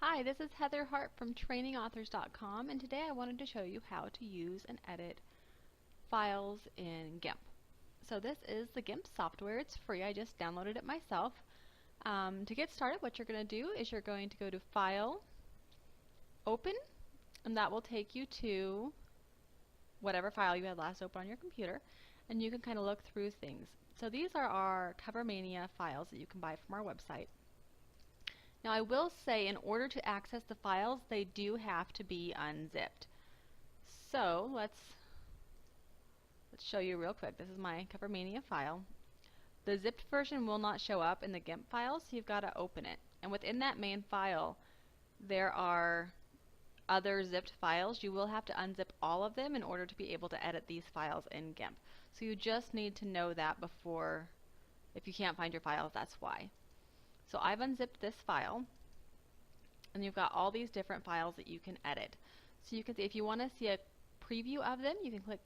Hi, this is Heather Hart from trainingauthors.com, and today I wanted to show you how to use and edit files in GIMP. So this is the GIMP software. It's free. I just downloaded it myself. To get started, what you're going to do is you're going to go to File, Open, and that will take you to whatever file you had last open on your computer, and you can kind of look through things. So these are our CoverMania files that you can buy from our website. Now I will say, in order to access the files, they do have to be unzipped. So let's show you real quick. This is my CoverMania file. The zipped version will not show up in the GIMP file, so you've got to open it. And within that main file, there are other zipped files. You will have to unzip all of them in order to be able to edit these files in GIMP. So you just need to know that before, if you can't find your files, that's why. So I've unzipped this file, and you've got all these different files that you can edit. So you can see, if you want to see a preview of them, you can click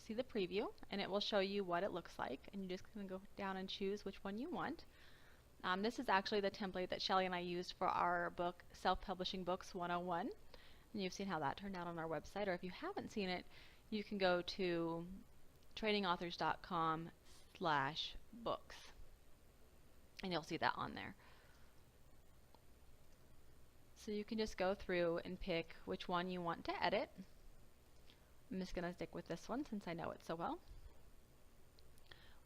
see the preview, and it will show you what it looks like, and you just can go down and choose which one you want. This is actually the template that Shelly and I used for our book, Self-Publishing Books 101, and you've seen how that turned out on our website, or if you haven't seen it, you can go to trainingauthors.com/books. And you'll see that on there. So you can just go through and pick which one you want to edit. I'm just going to stick with this one since I know it so well.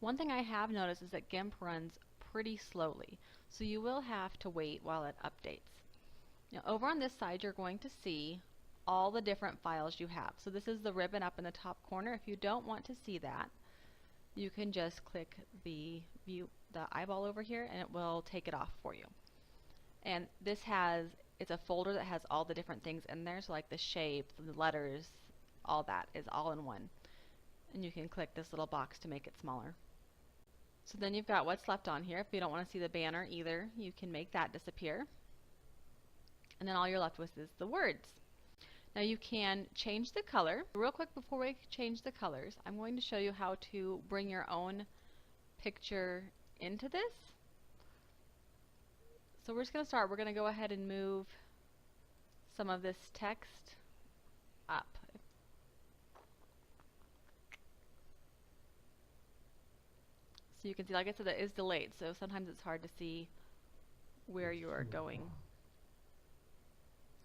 One thing I have noticed is that GIMP runs pretty slowly, so you will have to wait while it updates. Now over on this side, you're going to see all the different files you have. So this is the ribbon up in the top corner. If you don't want to see that, you can just click the eyeball over here, and it will take it off for you. And this it's a folder that has all the different things in there, so like the shape, the letters, all that is all in one. And you can click this little box to make it smaller. So then you've got what's left on here. If you don't want to see the banner either, you can make that disappear. And then all you're left with is the words. Now you can change the color. Real quick before we change the colors, I'm going to show you how to bring your own picture into this. So we're just going to start. We're going to go ahead and move some of this text up. So you can see, like I said, it is delayed, so sometimes it's hard to see where you are going.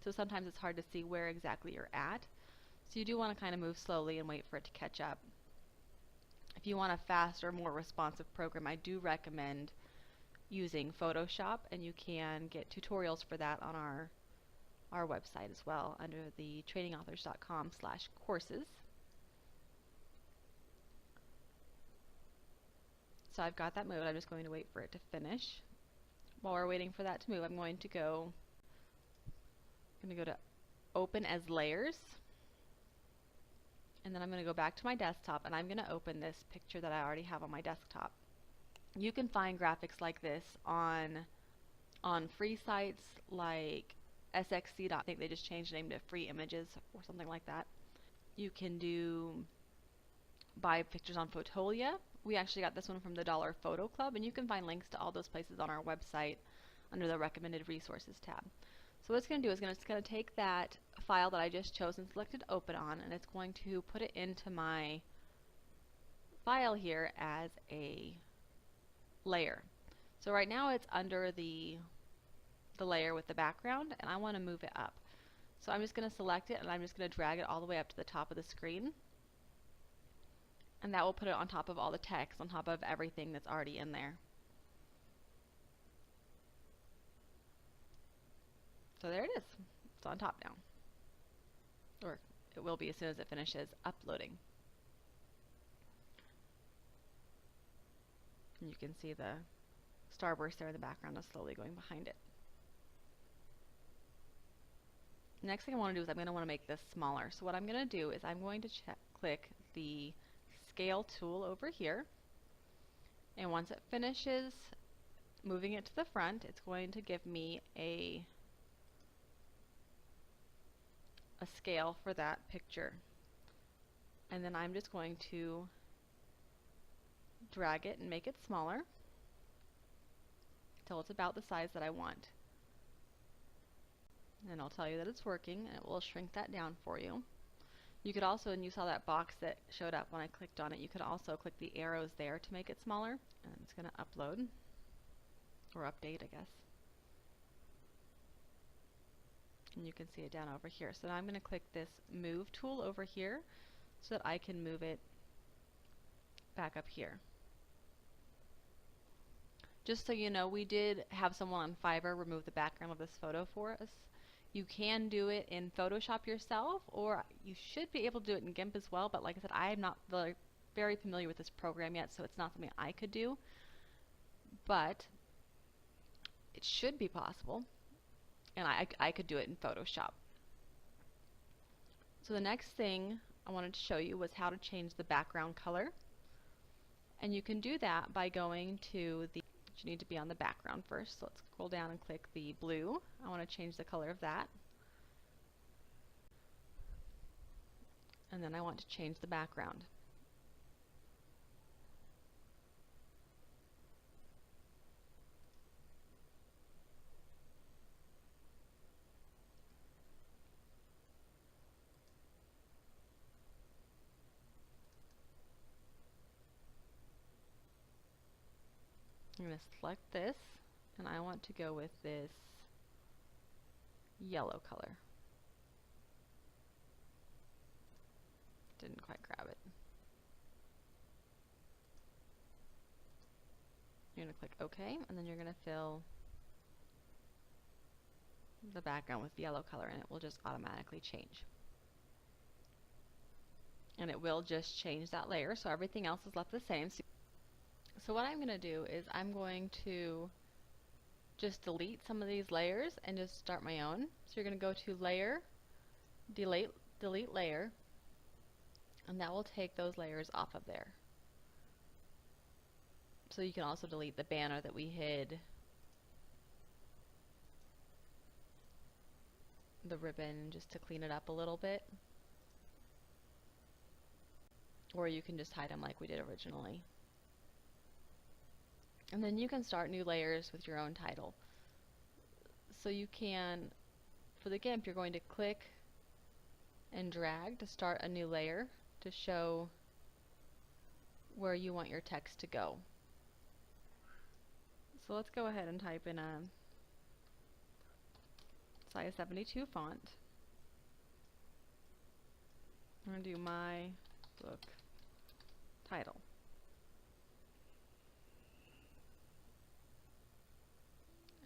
So sometimes it's hard to see where exactly you're at. So you do want to kind of move slowly and wait for it to catch up. If you want a faster, more responsive program, I do recommend using Photoshop, and you can get tutorials for that on our website as well under the trainingauthors.com/courses. So I've got that moved. I'm just going to wait for it to finish. While we're waiting for that to move, I'm going to go to Open as Layers, and then I'm going to go back to my desktop, and I'm going to open this picture that I already have on my desktop. You can find graphics like this on free sites like SXC. I think they just changed the name to Free Images or something like that. You can buy pictures on Fotolia. We actually got this one from the Dollar Photo Club, and you can find links to all those places on our website under the Recommended Resources tab. So what it's going to do is it's going to take that file that I just chose and selected Open on, and it's going to put it into my file here as a layer. So right now it's under the layer with the background, and I want to move it up. So I'm just going to select it, and I'm just going to drag it all the way up to the top of the screen, and that will put it on top of all the text, on top of everything that's already in there. So there it is. It's on top now. Or it will be as soon as it finishes uploading. And you can see the starburst there in the background is slowly going behind it. Next thing I want to do is I'm going to want to make this smaller. So what I'm going to do is I'm going to click the Scale tool over here. And once it finishes moving it to the front, it's going to give me a scale for that picture. And then I'm just going to drag it and make it smaller until it's about the size that I want. and it'll tell you that it's working, and it will shrink that down for you. You could also, and you saw that box that showed up when I clicked on it, you could also click the arrows there to make it smaller, and it's going to upload, or update, I guess. And you can see it down over here. So now I'm going to click this move tool over here so that I can move it back up here. Just so you know, we did have someone on Fiverr remove the background of this photo for us. You can do it in Photoshop yourself, or you should be able to do it in GIMP as well, but like I said, I am not very familiar with this program yet, so it's not something I could do. But it should be possible, and I could do it in Photoshop. So the next thing I wanted to show you was how to change the background color. And you can do that by going to the, you need to be on the background first. So let's scroll down and click the blue. I want to change the color of that. And then I want to change the background. I'm going to select this, and I want to go with this yellow color. Didn't quite grab it. You're going to click OK, and then you're going to fill the background with yellow color, and it will just automatically change. And it will just change that layer, so everything else is left the same. So what I'm going to do is I'm going to just delete some of these layers and just start my own. So you're going to go to Layer, delete Layer, and that will take those layers off of there. So you can also delete the banner that we hid, the ribbon, just to clean it up a little bit. Or you can just hide them like we did originally. And then you can start new layers with your own title. So you can, for the GIMP, you're going to click and drag to start a new layer to show where you want your text to go. So let's go ahead and type in a size 72 font. I'm going to do my book title.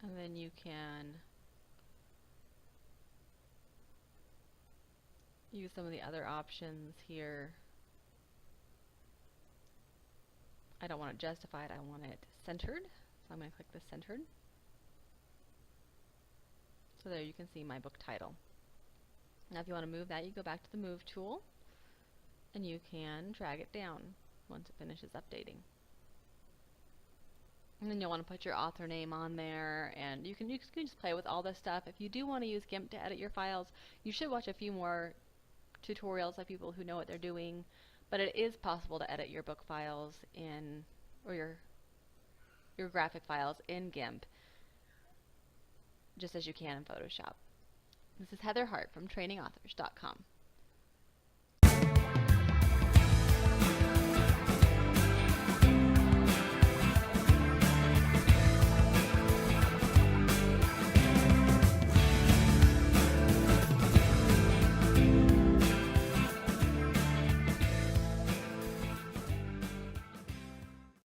And then you can use some of the other options here. I don't want it justified, I want it centered. So I'm going to click the centered. So there you can see my book title. Now if you want to move that, you go back to the move tool and you can drag it down once it finishes updating. And then you'll want to put your author name on there, and you can just play with all this stuff. If you do want to use GIMP to edit your files, you should watch a few more tutorials by people who know what they're doing, but it is possible to edit your book files in, or your graphic files in GIMP, just as you can in Photoshop. This is Heather Hart from trainingauthors.com.